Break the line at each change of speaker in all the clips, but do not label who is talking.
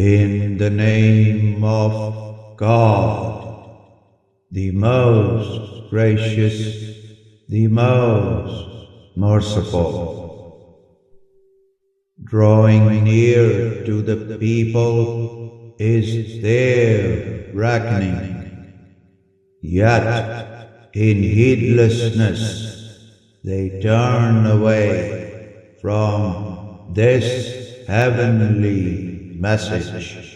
In the name of God, the most gracious, the most merciful. Drawing near to the people is their reckoning, yet in heedlessness they turn away from this heavenly message.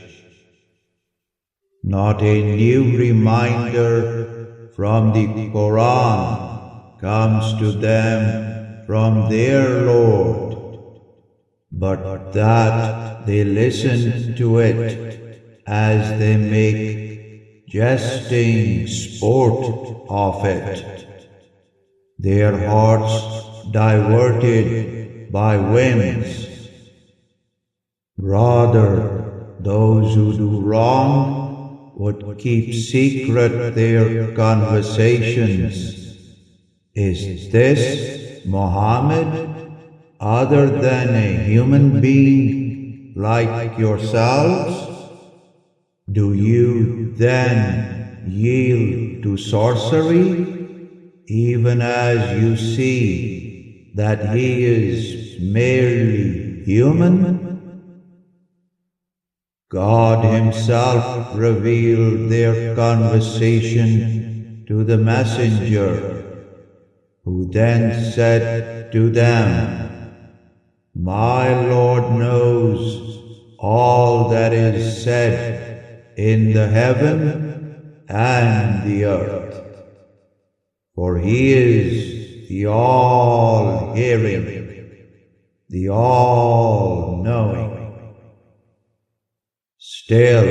Not a new reminder from the Quran comes to them from their Lord, but that they listen to it as they make jesting sport of it, their hearts diverted by whims. Rather, those who do wrong would keep secret their conversations. Is this Muhammad other than a human being like yourselves? Do you then yield to sorcery, even as you see that he is merely human? God Himself revealed their conversation to the messenger, who then said to them, "My Lord knows all that is said in the heaven and the earth, for He is the all-hearing, the all-knowing." Still,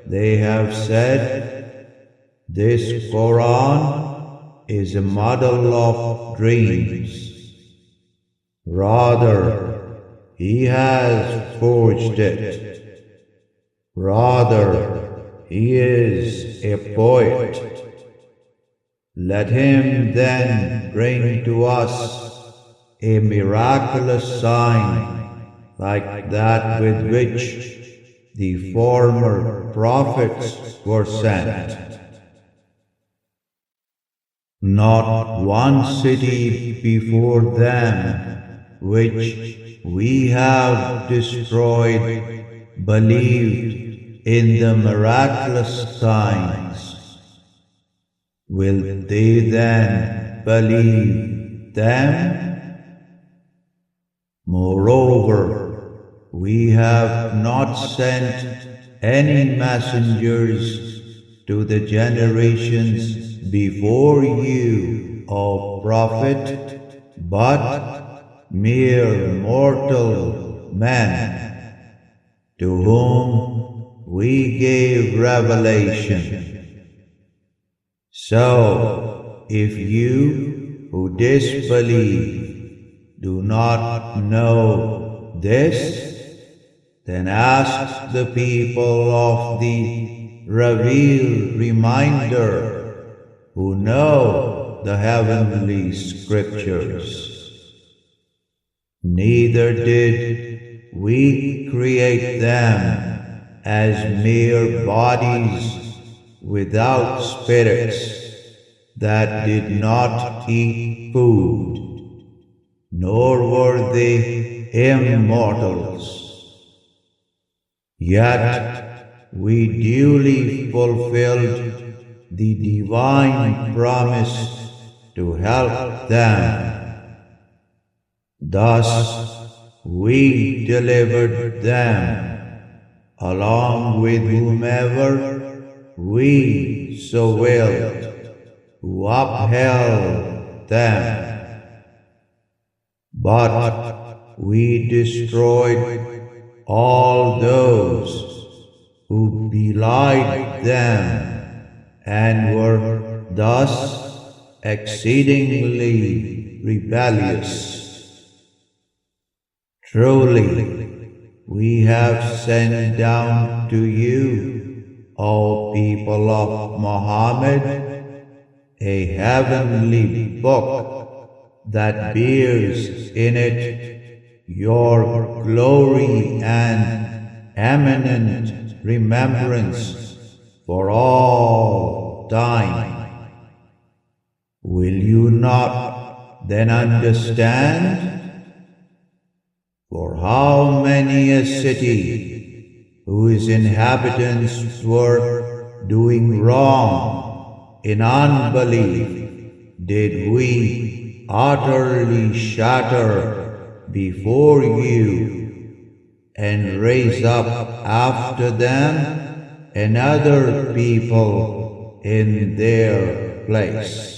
they have said, "This Quran is a model of dreams." Rather, he has forged it. Rather, he is a poet. Let him then bring to us a miraculous sign like that with which the former prophets were sent. Not one city before them which we have destroyed believed in the miraculous signs. Will they then believe them? Moreover, we have not sent any messengers to the generations before you, O Prophet, but mere mortal men, to whom we gave revelation. So, if you who disbelieve do not know this, then ask the people of the revealed reminder who know the heavenly scriptures. Neither did we create them as mere bodies without spirits that did not eat food, nor were they immortals. Yet we duly fulfilled the divine promise to help them. Thus we delivered them, along with whomever we so willed, who upheld them. But we destroyed all those who belied them and were thus exceedingly rebellious. Truly, we have sent down to you, O people of Muhammad, a heavenly book that bears in it your glory and eminent remembrance for all time. Will you not then understand? For how many a city whose inhabitants were doing wrong in unbelief did we utterly shatter before you and raise up after them another people in their place.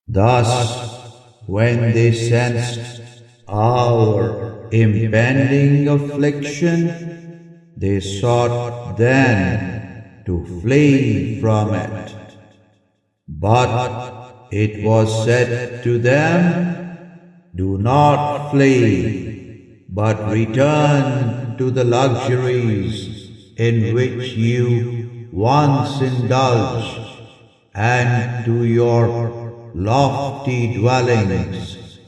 Thus, when they sensed our impending affliction, they sought then to flee from it. But it was said to them, "Do not flee, but return to the luxuries in which you once indulged, and to your lofty dwellings,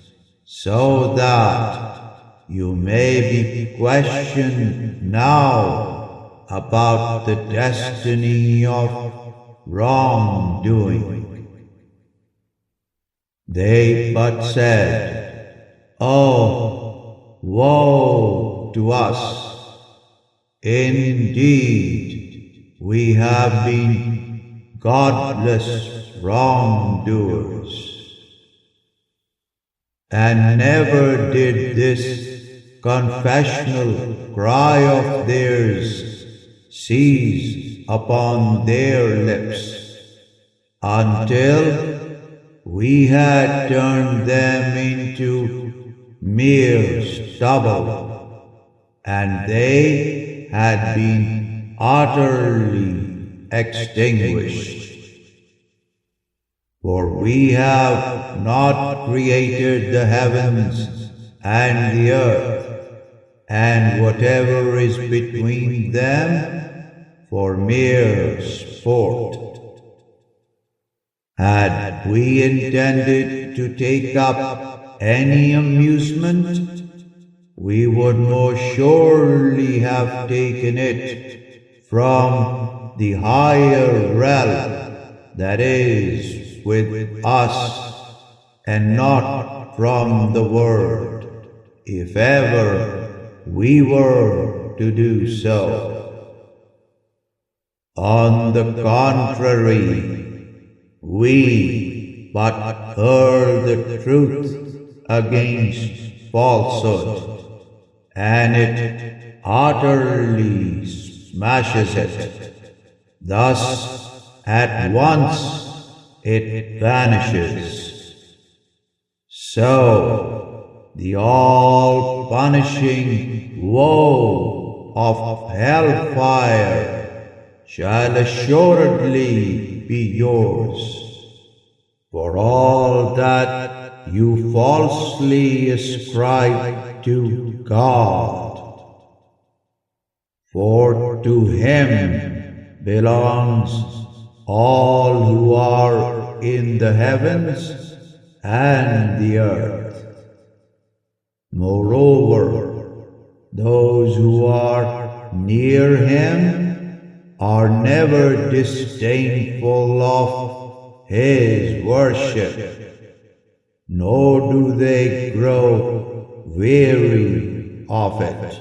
so that you may be questioned now about the destiny of wrongdoing." They but said, "Oh, woe to us! Indeed, we have been godless wrongdoers." And never did this confessional cry of theirs cease upon their lips, until we had turned them into mere stubble, and they had been utterly extinguished. For we have not created the heavens and the earth, and whatever is between them, for mere sport. Had we intended to take up any amusement, we would most surely have taken it from the higher realm that is with us, and not from the world, if ever we were to do so. On the contrary, we but hurl the truth against falsehood, and it utterly smashes it. Thus, at once it vanishes. So, the all-punishing woe of hellfire shall assuredly be yours, for all that you falsely ascribe to God. For to Him belongs all who are in the heavens and the earth. Moreover, those who are near Him are never disdainful of His worship, nor do they grow weary of it.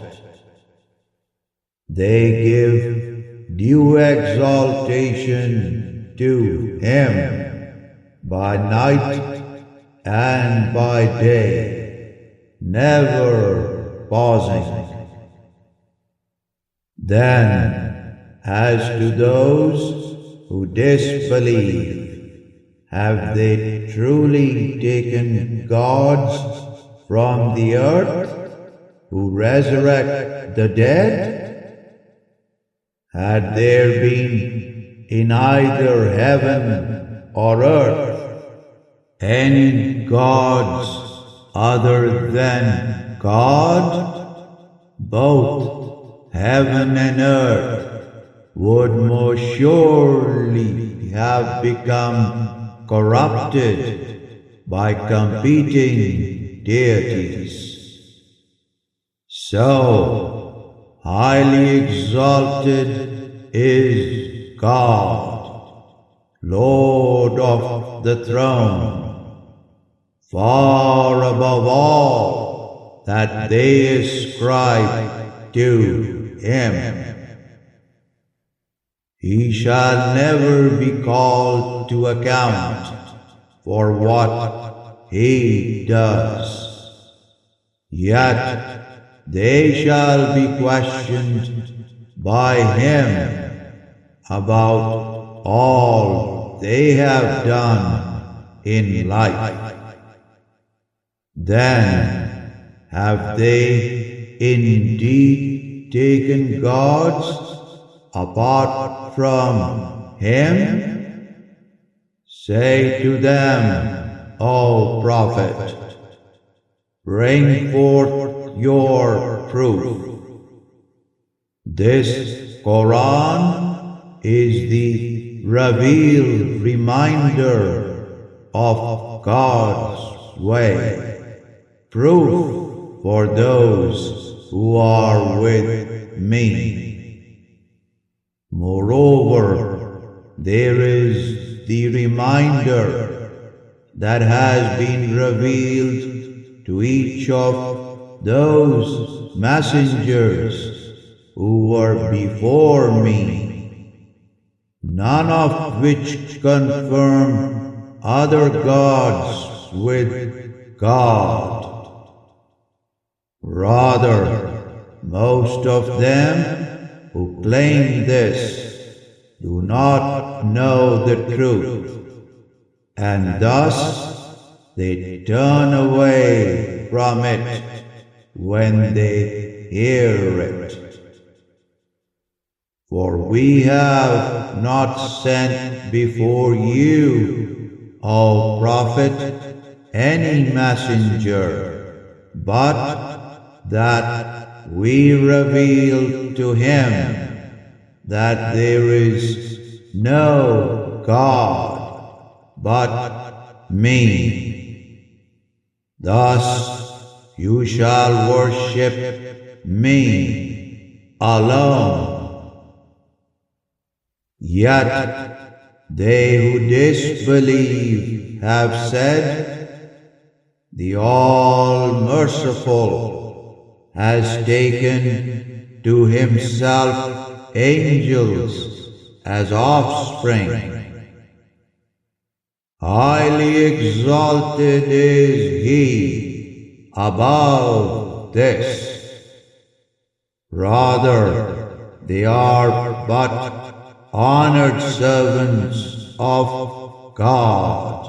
They give due exaltation to Him by night and by day, never pausing. Then, as to those who disbelieve, have they truly taken gods from the earth who resurrect the dead? Had there been in either heaven or earth any gods other than God, both heaven and earth would most surely have become corrupted by competing deities. So, highly exalted is God, Lord of the throne, far above all that they ascribe to Him. He shall never be called to account for what He does. Yet they shall be questioned by Him about all they have done in life. Then have they indeed taken gods apart from Him? Say to them, O Prophet, bring forth your proof. This Quran is the revealed reminder of God's way, proof for those who are with me. Moreover, there is the reminder that has been revealed to each of those messengers who were before me, none of which confirm other gods with God. Rather, most of them who claim this do not know the truth, and thus they turn away from it when they hear it. For we have not sent before you, O Prophet, any messenger, but that we reveal to him that there is no God but me. Thus you shall worship me alone. Yet they who disbelieve have said, the All-Merciful has taken to Himself angels as offspring. Highly exalted is He above this. Rather, they are but honored servants of God.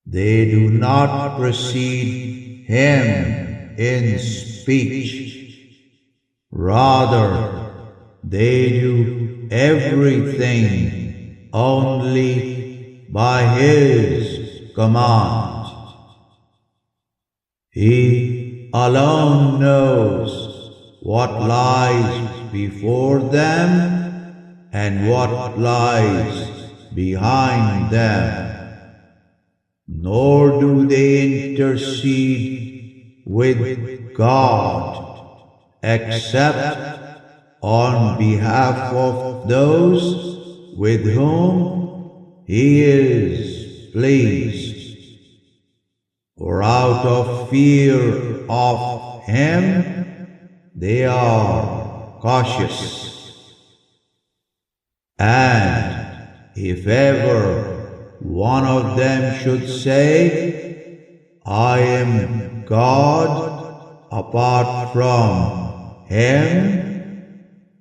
They do not precede Him in speech. Rather, they do everything only by His command. He alone knows what lies before them and what lies behind them, nor do they intercede with God except on behalf of those with whom He is pleased, or out of fear of Him they are cautious. And if ever one of them should say, I am God apart from Him,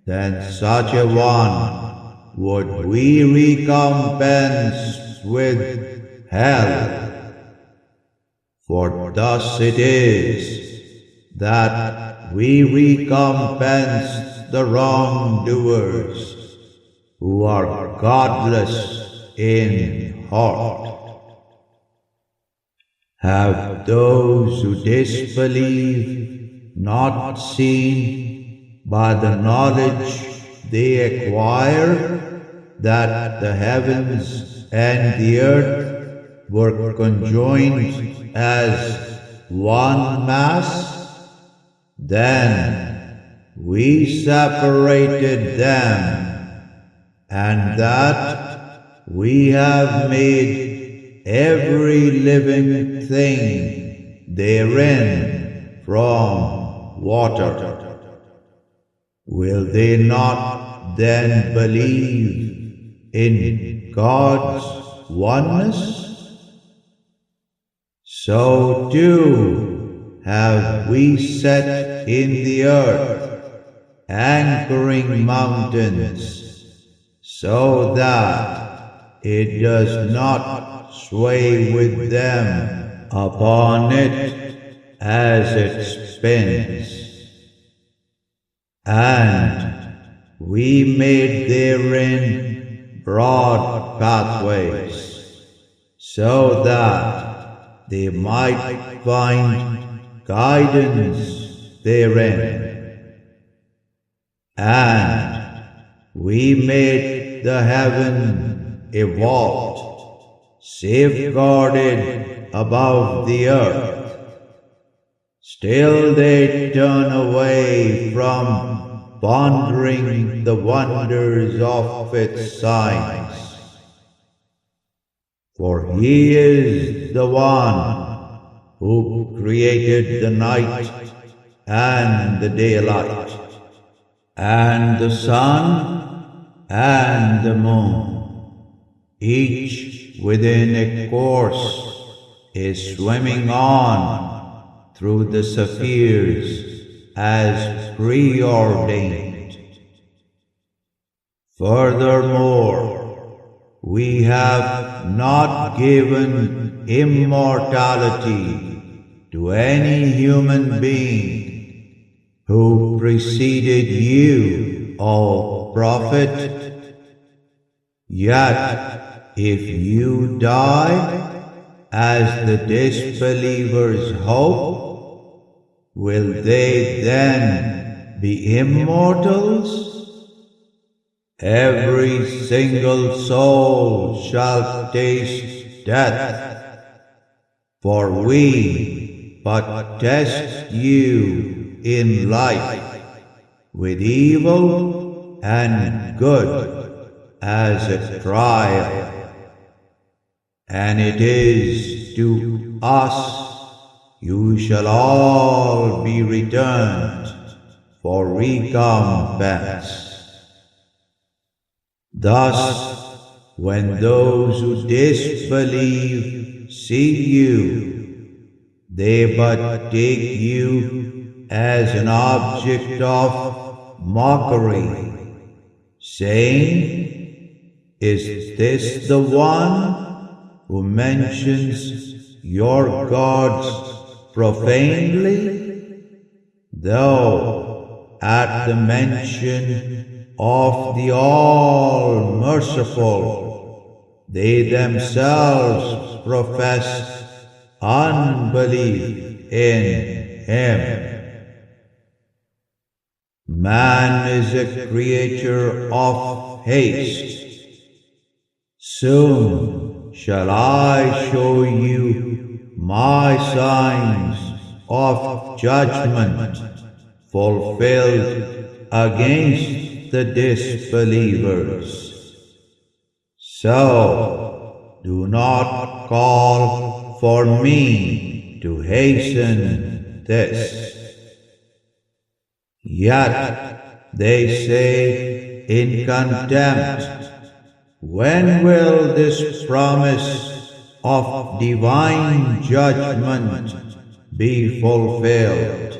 then such a one would we recompense with hell. For thus it is that we recompense the wrongdoers who are godless in heart. Have those who disbelieve not seen by the knowledge they acquire that the heavens and the earth were conjoined as one mass? Then we separated them, and that we have made every living thing therein from water. Will they not then believe in God's oneness? So too have we set in the earth anchoring mountains, so that it does not sway with them upon it as it spins. And we made therein broad pathways, so that they might find guidance therein. And we made the heaven a vault, safeguarded above the earth. Still they turn away from pondering the wonders of its signs. For He is the one who created the night and the daylight, and the sun and the moon, each within a course is swimming on through the spheres as preordained. Furthermore, we have not given immortality to any human being who preceded you, O Prophet. Yet, if you die, as the disbelievers hope, will they then be immortals? Every single soul shall taste death, for we but test you in life with evil and good as a trial. And it is to us you shall all be returned for recompense. Thus, when those who disbelieve see you, they but take you as an object of mockery, saying, "Is this the one who mentions your gods profanely?" Though at the mention of the All-Merciful, they themselves profess unbelief in Him. Man is a creature of haste. Soon shall I show you my signs of judgment fulfilled against the disbelievers. So do not call for me to hasten this. Yet they say in contempt, when will this promise of divine judgment be fulfilled,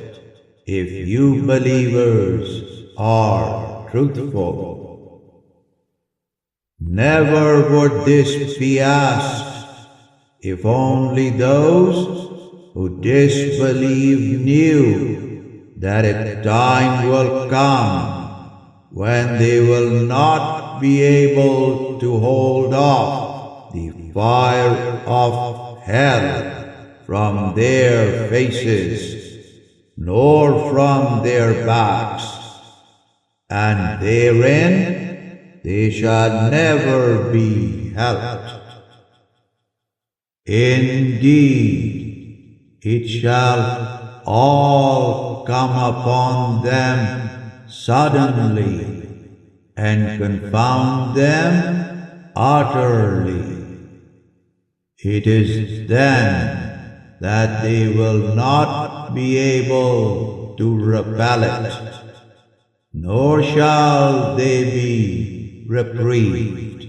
if you believers are truthful? Never would this be asked if only those who disbelieve knew that a time will come when they will not be able to hold off the fire of hell from their faces, nor from their backs, and therein they shall never be helped. Indeed, it shall all come upon them suddenly and confound them utterly. It is then that they will not be able to repel it, nor shall they be reprieved.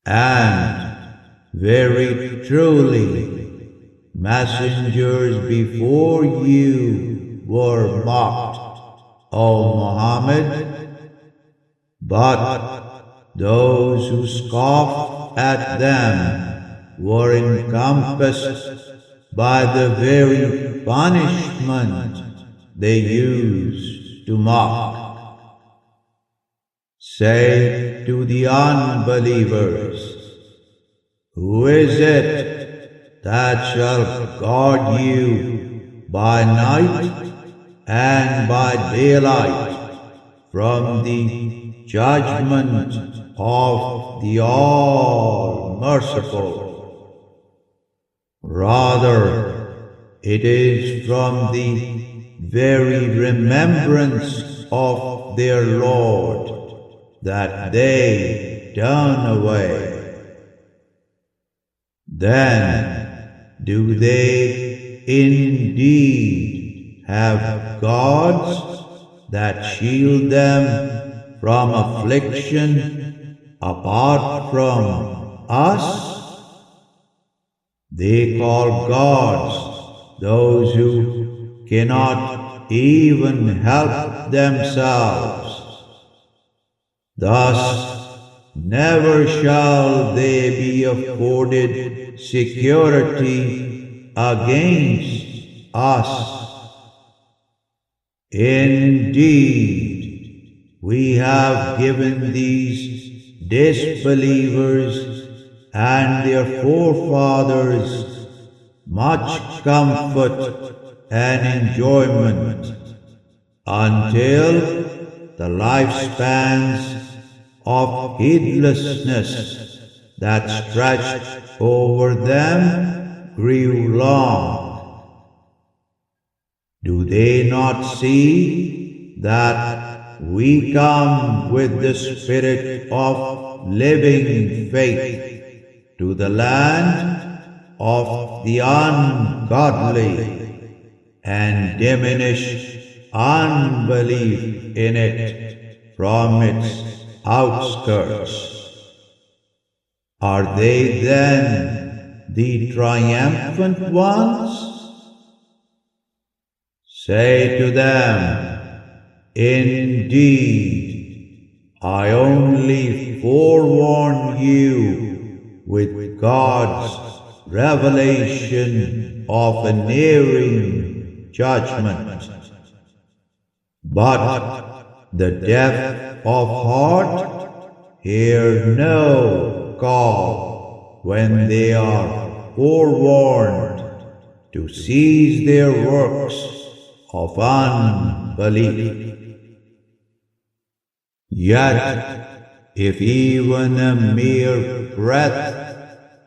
And very truly, messengers before you were mocked, O Muhammad, but those who scoffed at them were encompassed by the very punishment they used to mock. Say to the unbelievers, who is it that shall guard you by night and by daylight from the judgment of the All-Merciful? Rather, it is from the very remembrance of their Lord that they turn away. Then do they indeed have gods that shield them from affliction apart from us? They call gods those who cannot even help themselves. Thus, never shall they be afforded security against us. Indeed, we have given these disbelievers and their forefathers much comfort and enjoyment until the lifespans of heedlessness that stretched over them grew long. Do they not see that we come with the spirit of living faith to the land of the ungodly and diminish unbelief in it from its outskirts? Are they then the triumphant ones? Say to them, indeed, I only forewarn you with God's revelation of a nearing judgment. But the deaf of heart hear no call when they are forewarned to cease their works of unbelief. Yet, if even a mere breath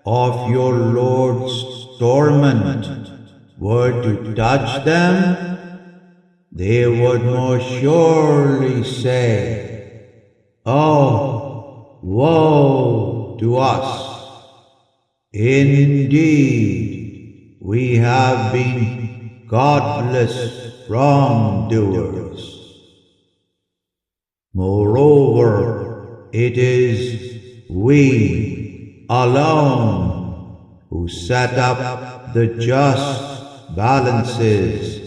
of your Lord's torment were to touch them, they would most surely say, Oh, woe to us! Indeed, we have been godless wrongdoers. Moreover, it is we alone who set up the just balances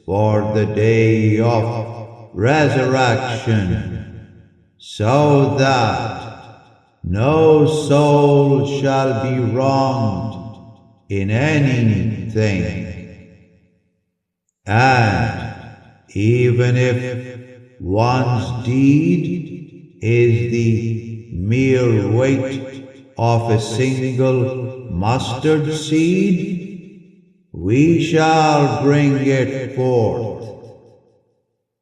for the day of resurrection, so that no soul shall be wronged in anything. And even if one's deed is the mere weight of a single mustard seed, we shall bring it forth.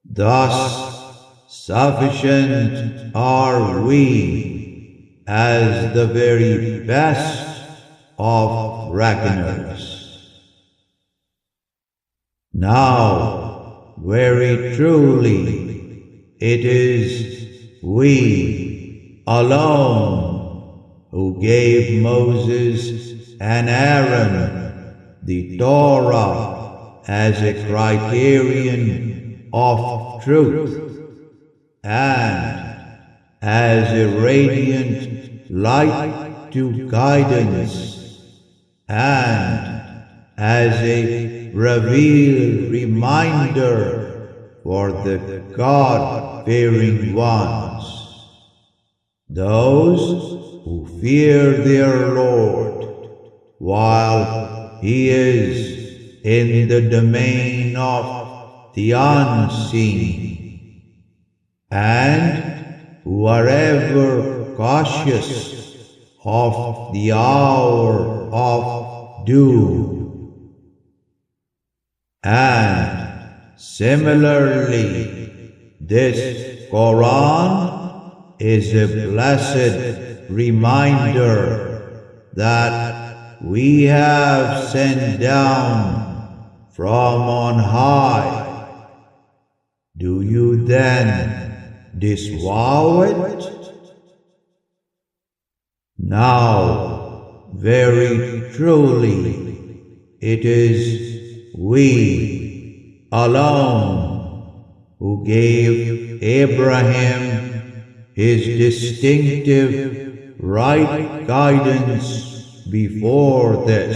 Thus sufficient are we as the very best of reckoners. Now, very truly, it is we alone who gave Moses and Aaron the Torah as a criterion of truth and as a radiant light to guidance and as a revealed reminder for the God-fearing ones, those who fear their Lord while He is in the domain of the unseen, and who are ever cautious of the hour of doom. And similarly, this Quran is a blessed reminder that we have sent down from on high. Do you then disavow it? Now, very truly, it is we alone who gave Abraham his distinctive right guidance before this,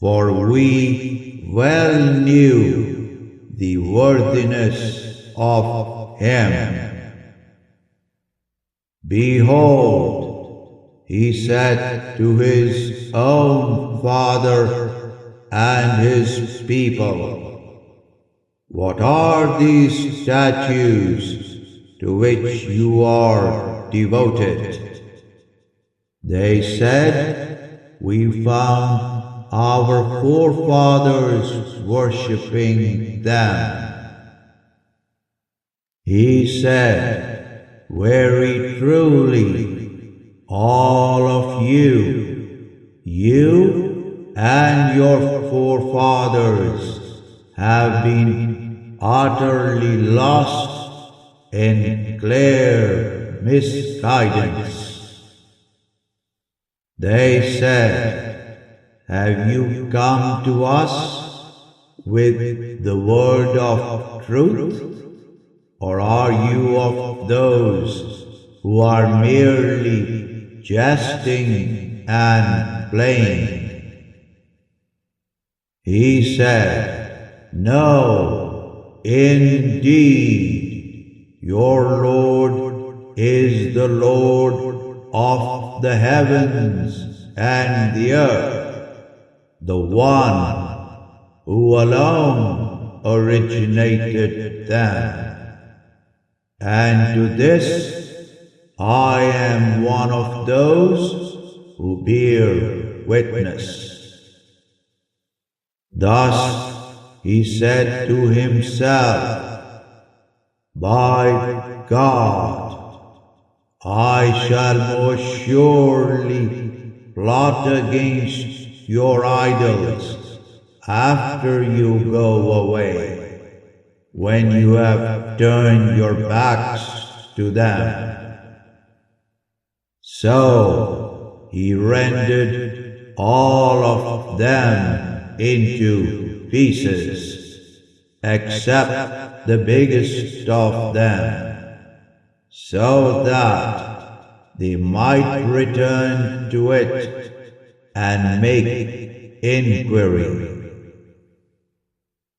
for we well knew the worthiness of him. Behold, he said to his own father and his people, "What are these statues to which you are devoted?" They said, "We found our forefathers worshipping them." He said, "Very truly, all of you and your forefathers have been utterly lost in clear misguidance." They said, "Have you come to us with the word of truth, or are you of those who are merely jesting and playing?" He said, "No, indeed, your Lord is the Lord of the heavens and the earth, the one who alone originated them. And to this I am one of those who bear witness." Thus he said to himself, "By God, I shall most surely plot against your idols after you go away, when you have turned your backs to them." So he rendered all of them into pieces, except the biggest of them, so that they might return to it and make inquiry.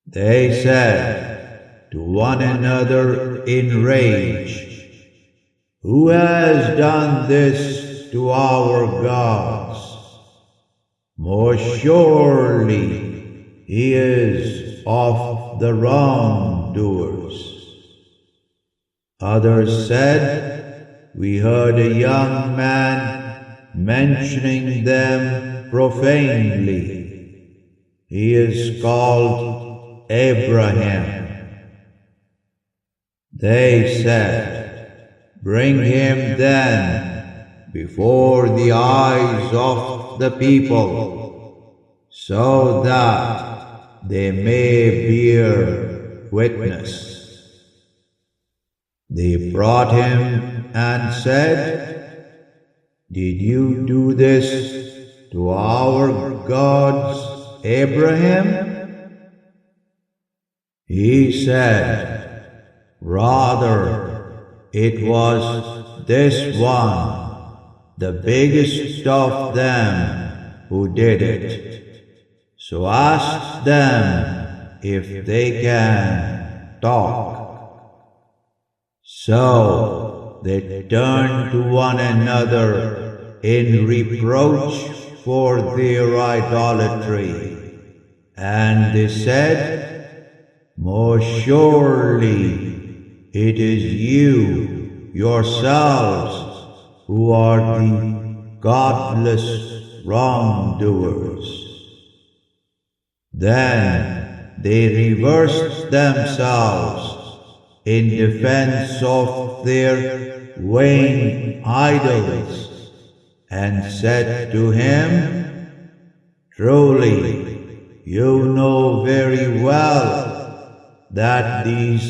They said to one another in rage, "Who has done this to our gods? Most surely he is of the wrongdoers." Others said, "We heard a young man mentioning them profanely. He is called Abraham." They said, "Bring him then before the eyes of the people, so that they may bear witness. They brought him and said, "Did you do this to our gods, Abraham?" He said, "Rather, it was this one, the biggest of them, who did it. So ask them if they can talk." So they turned to one another in reproach for their idolatry, and they said, "Most surely it is you yourselves who are the godless wrongdoers." Then they reversed themselves in defense of their vain idols, and said to him, "Truly, you know very well that these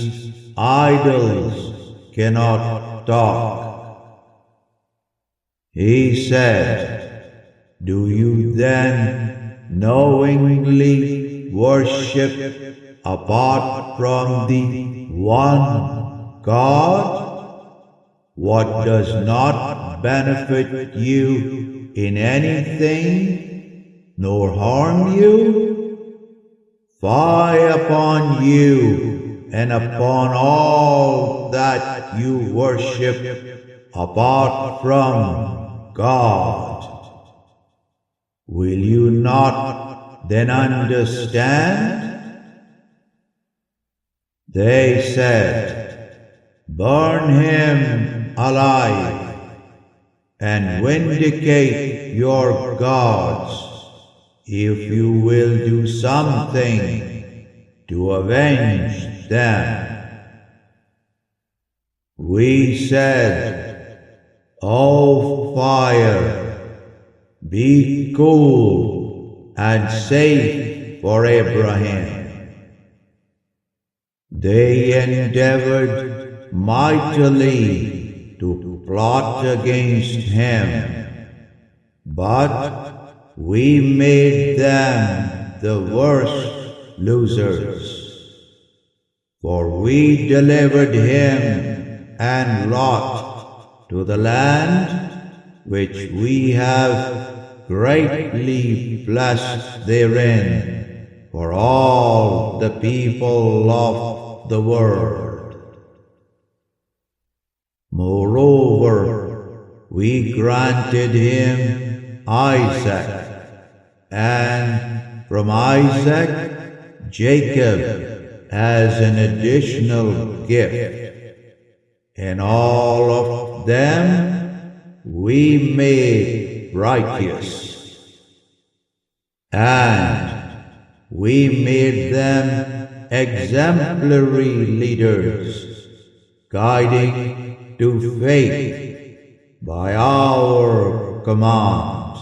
idols cannot talk." He said, "Do you then knowingly worship apart from the one God, what does not benefit you in anything, nor harm you? Fie upon you and upon all that you worship apart from God. Will you not then understand?" They said, "Burn him alive and vindicate your gods if you will do something to avenge them." We said, "O fire, be cool and safe for Abraham." They endeavored mightily to plot against him, but we made them the worst losers. For we delivered him and Lot to the land which we have greatly blessed therein for all the people of the world. Moreover, we granted him Isaac, and from Isaac Jacob as an additional gift, and all of them we made righteous, and we made them exemplary leaders, guiding to faith by our command.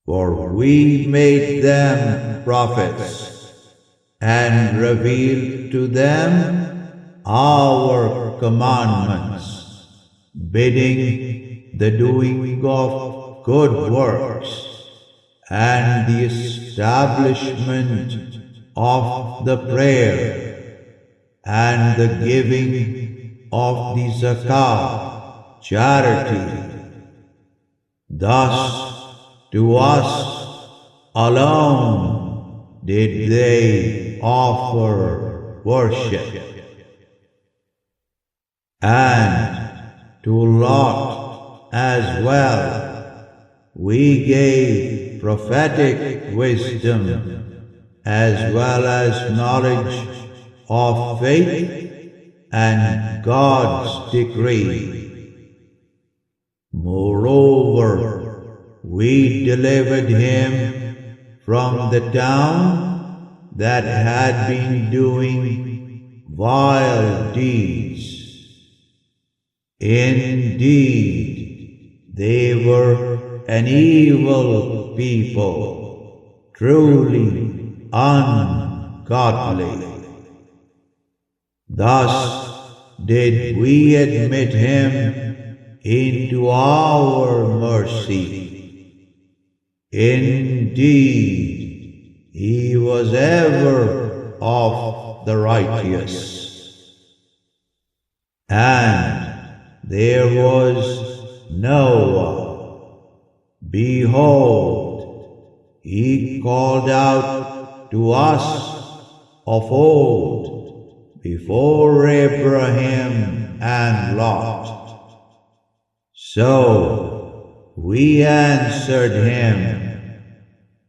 For we made them prophets, and revealed to them our commandments, bidding the doing of good works, and the establishment of the prayer, and the giving of the zakah, charity. Thus to us alone did they offer worship. And to Lot as well we gave prophetic wisdom, as well as knowledge of faith and God's decree. Moreover, we delivered him from the town that had been doing vile deeds. Indeed, they were an evil people, truly ungodly. Thus did we admit him into our mercy. Indeed, he was ever of the righteous. And there was Noah. Behold, he called out to us of old, before Abraham and Lot. So we answered him.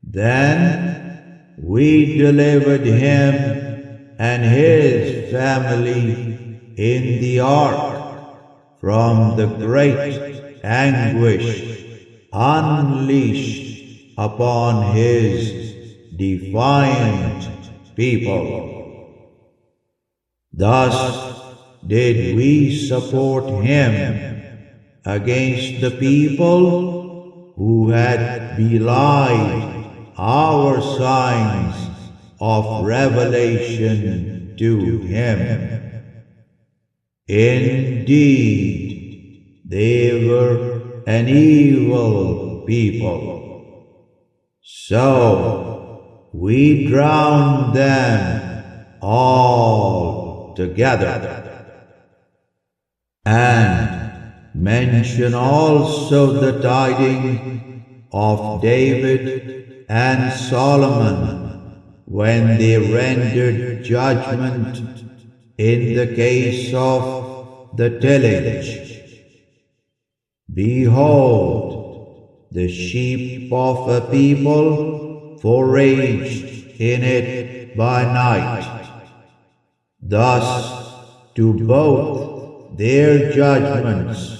Then we delivered him and his family in the ark from the great anguish unleashed upon his defiant people. Thus did we support him against the people who had belied our signs of revelation to him. Indeed, they were an evil people. So we drowned them all together. And mention also the tidings of David and Solomon when they rendered judgment in the case of the tillage. Behold, the sheep of a people foraged in it by night. Thus, to both their judgments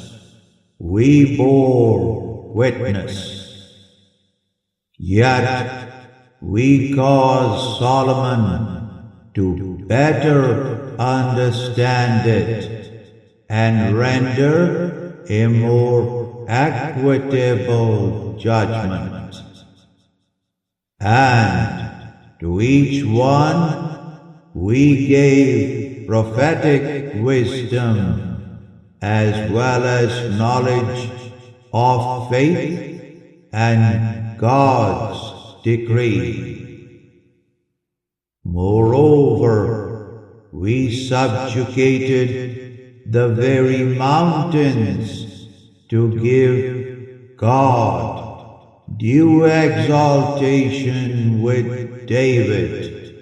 we bore witness. Yet we caused Solomon to better understand it and render a more equitable judgment. And to each one we gave prophetic wisdom as well as knowledge of faith and God's decree. Moreover, we subjugated the very mountains to give God due exaltation with David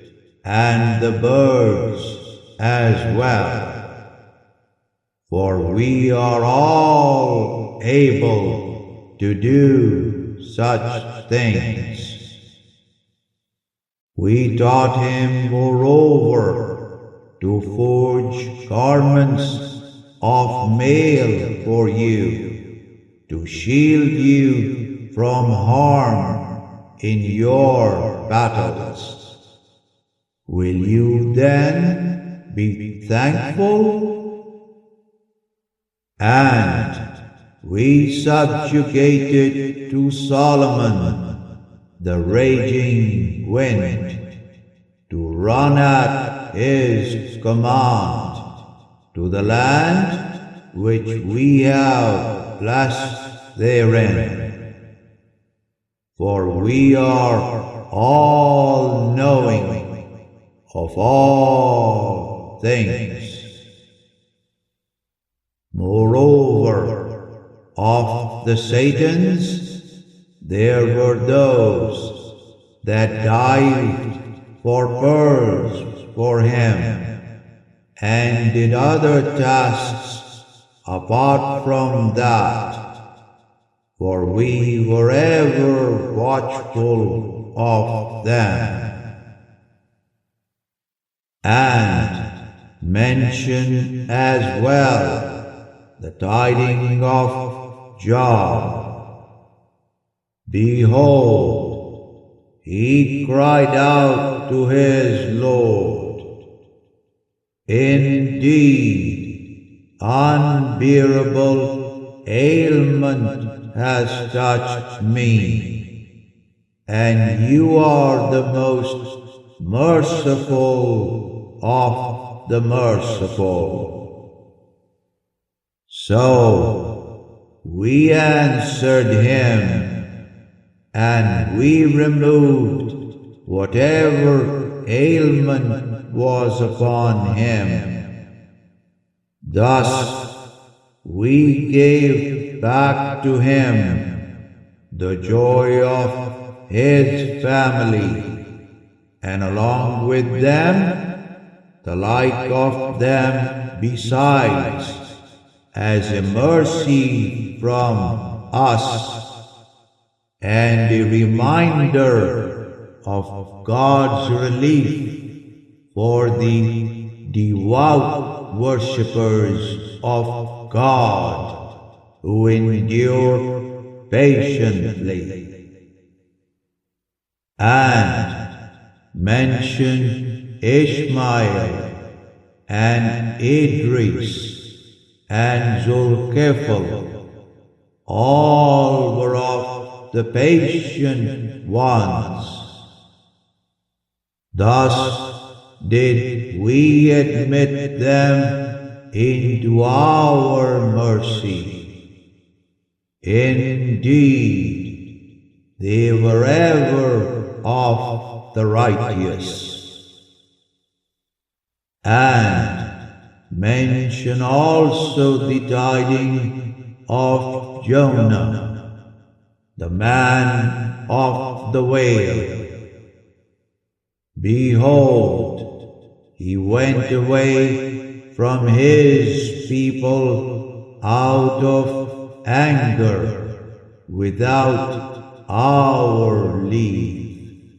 and the birds as well. For we are all able to do such things. We taught him moreover to forge garments of mail for you, to shield you from harm in your battles. Will you then be thankful? And we subjugated to Solomon the raging wind to run at his command to the land which we have blessed therein. For we are all knowing of all things. Moreover, of the Satans, there were those that dived for pearls for him, and did other tasks apart from that, for we were ever watchful of them. And mention as well the tidings of Job. Behold, he cried out to his Lord, indeed, unbearable ailment has touched me, and you are the most merciful of the merciful. So we answered him, and we removed whatever ailment was upon him. Thus we gave back to him the joy of his family, and along with them the like of them besides, as a mercy from us and a reminder of God's relief for the devout worshippers of God who endure patiently. And mention Ishmael and Idris and Zulkifl. All were of the patient ones. Thus did we admit them into our mercy. Indeed, they were ever of the righteous. And mention also the tidings of Jonah, the man of the whale. Behold, he went away from his people out of anger without our leave.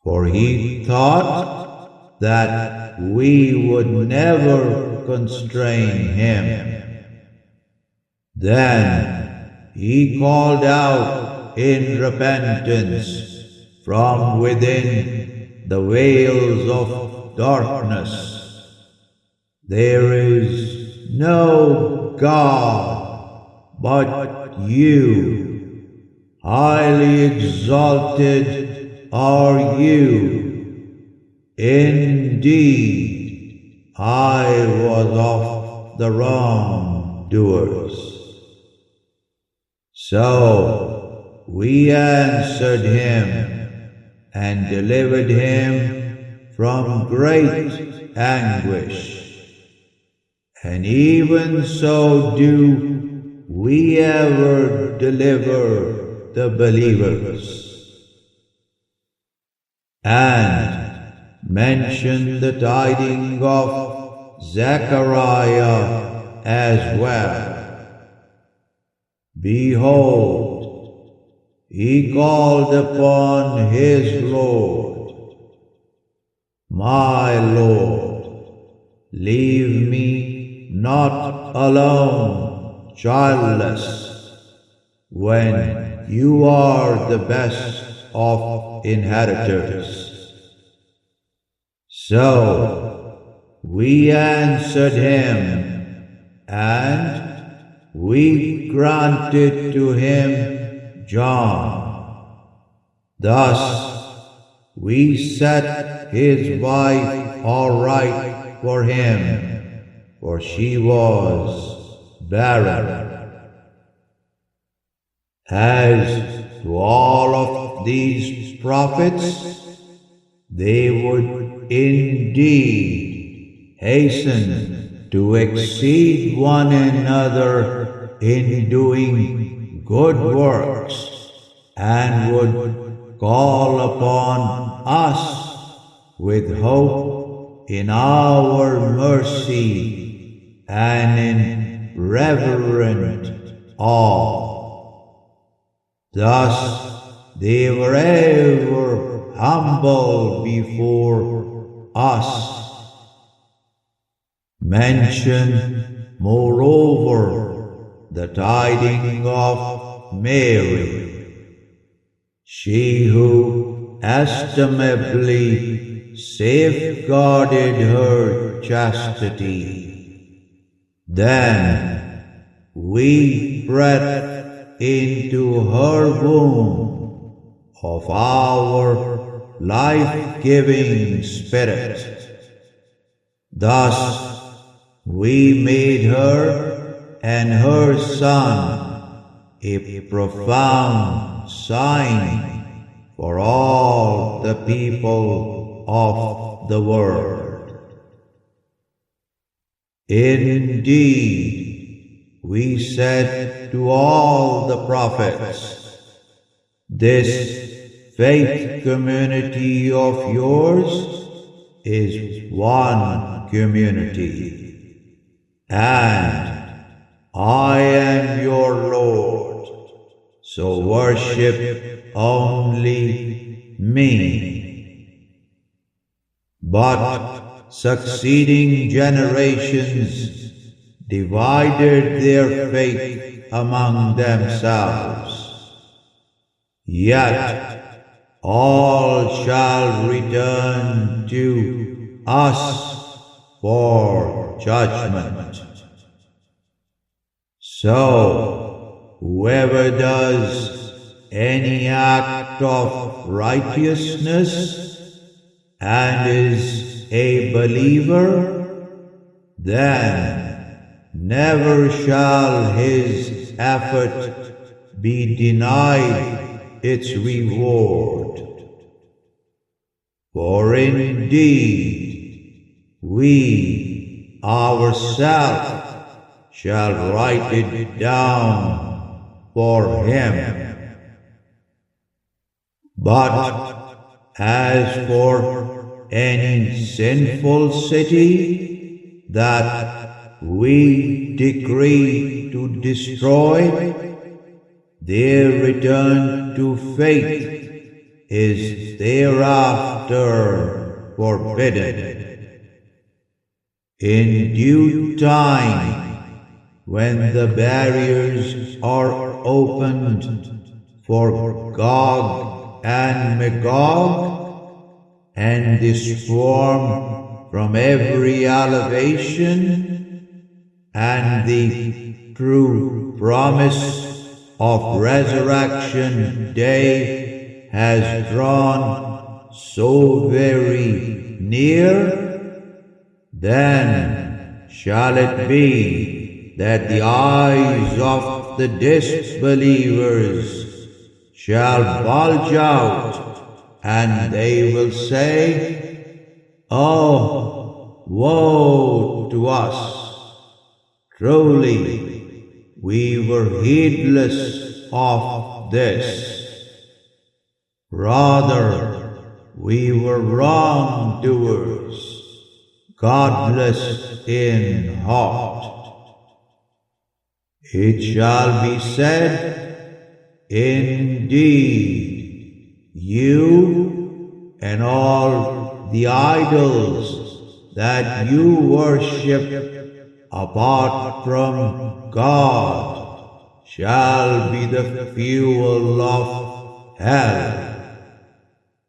For he thought that we would never constrain him. Then he called out in repentance from within the veils of darkness. There is no God but you. Highly exalted are you. Indeed, I was of the wrongdoers. So we answered him and delivered him from great anguish. And even so do we ever deliver the believers. And mention the tidings of Zechariah as well. Behold, he called upon his Lord. My Lord, leave me not alone, childless, when you are the best of inheritors. So we answered him, and we granted to him John. Thus we set his wife aright for him, for she was barren. As to all of these prophets, they would indeed hasten to exceed one another in doing good works, and would call upon us with hope in our mercy and in reverent awe. Thus they were ever humble before us. Mention, moreover, the tidings of Mary, she who estimably safeguarded her chastity. Then we breathed into her womb of our life-giving spirit. Thus we made her and her son a profound sign for all the people of the world. Indeed, we said to all the prophets, this faith community of yours is one community, and I am your Lord, so worship only me. But succeeding generations divided their faith among themselves. Yet all shall return to us for judgment. So, whoever does any act of righteousness and is a believer, then never shall his effort be denied its reward. For indeed, we ourselves shall write it down for him. But as for any sinful city that we decree to destroy, their return to faith is thereafter forbidden. In due time, when the barriers are opened for Gog and Magog, and they swarm from every elevation, and the true promise of resurrection day has drawn so very near, then shall it be that the eyes of the disbelievers shall bulge out, and they will say, Oh, woe to us! Truly, we were heedless of this. Rather, we were wrongdoers, godless in heart. It shall be said, indeed, you and all the idols that you worship apart from God shall be the fuel of hell.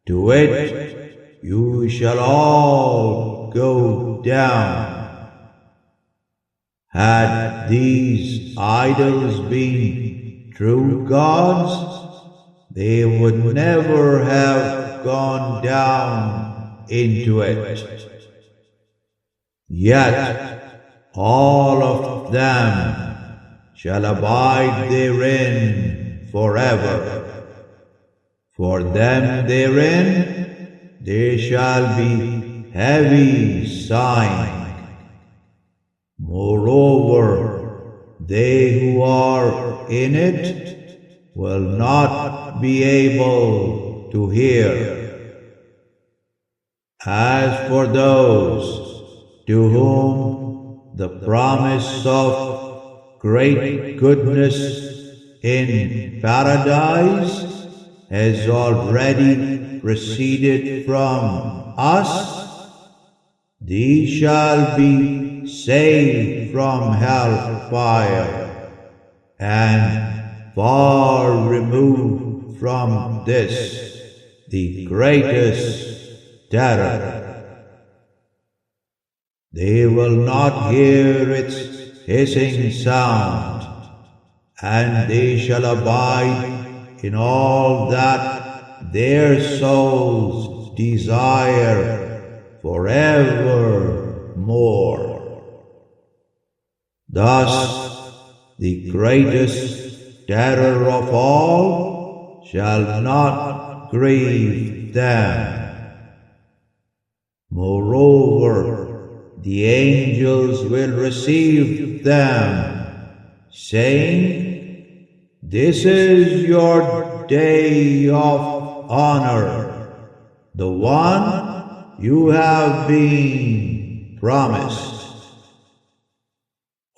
To it you shall all go down. Had these idols been true gods, they would never have gone down into it. Yet all of them shall abide therein forever. For them therein there shall be heavy sighing. Moreover, they who are in it will not be able to hear. As for those to whom the promise of great goodness in paradise has already proceeded from us, these shall be saved from hellfire and far removed from this, the greatest terror. They will not hear its hissing sound, and they shall abide in all that their souls desire forevermore. Thus, the greatest terror of all shall not grieve them. Moreover, the angels will receive them, saying, "This is your day of honor, the one you have been promised."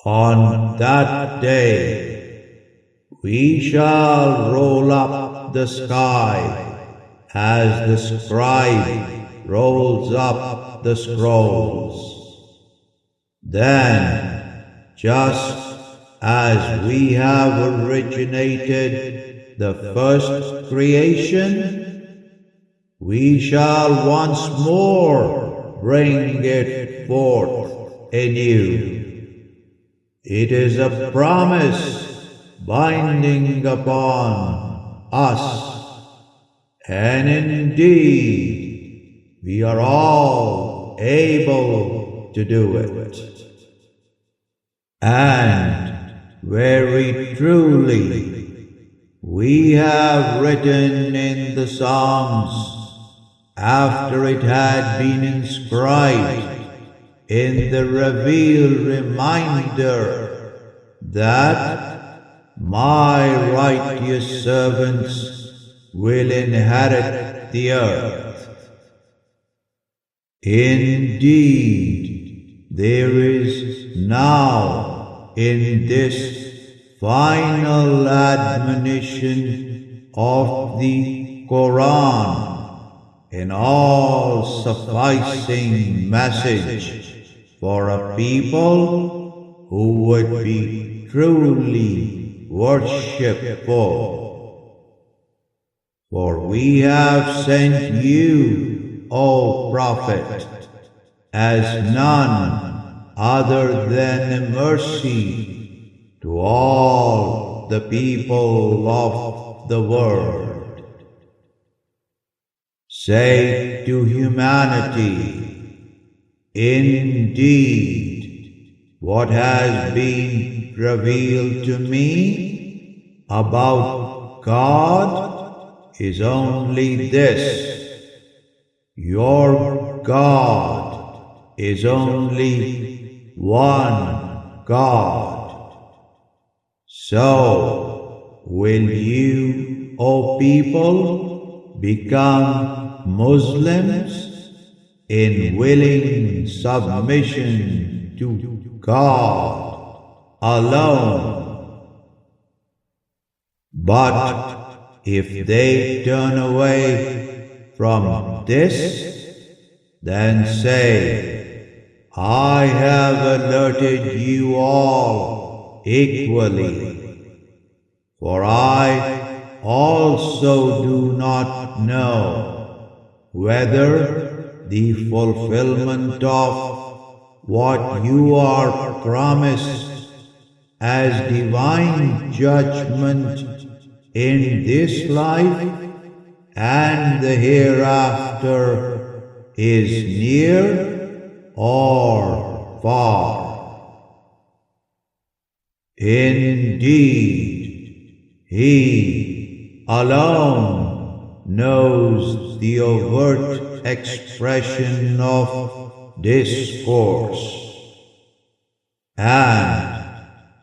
On that day, we shall roll up the sky as the scribe rolls up the scrolls. Then, just as we have originated the first creation, we shall once more bring it forth anew. It is a promise binding upon us, and indeed, we are all able to do it. And very truly, we have written in the Psalms, after it had been inscribed in the revealed reminder, that my righteous servants will inherit the earth. Indeed, there is now in this final admonition of the Quran an all-sufficing message for a people who would be truly worshipful. For we have sent you, O Prophet, as none other than a mercy to all the people of the world. Say to humanity, indeed, what has been revealed to me about God is only this: your God is only one God. So, will you, O people, become Muslims in willing submission to God alone? But if they turn away from this, then say, I have alerted you all equally, for I also do not know whether the fulfillment of what you are promised as divine judgment in this life and the hereafter is near or far. Indeed, He alone knows the overt expression of discourse, and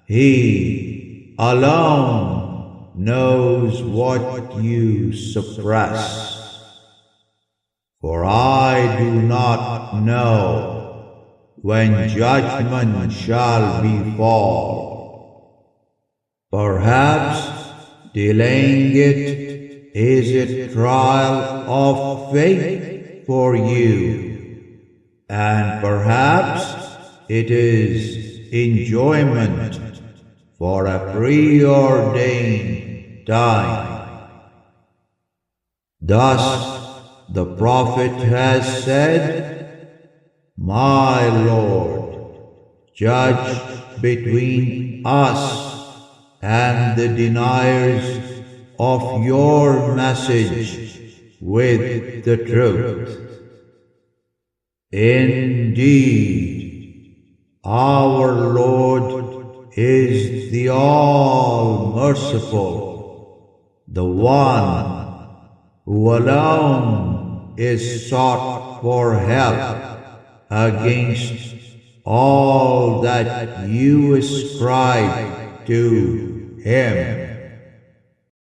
He alone knows what you suppress. For I do not know when judgment shall befall. Perhaps delaying it is a trial of faith for you, and perhaps it is enjoyment for a preordained time. Thus, the Prophet has said, My Lord, judge between us and the deniers of your message with the truth. Indeed, our Lord is the All-Merciful, the One who alone is sought for help against all that you ascribe to Him.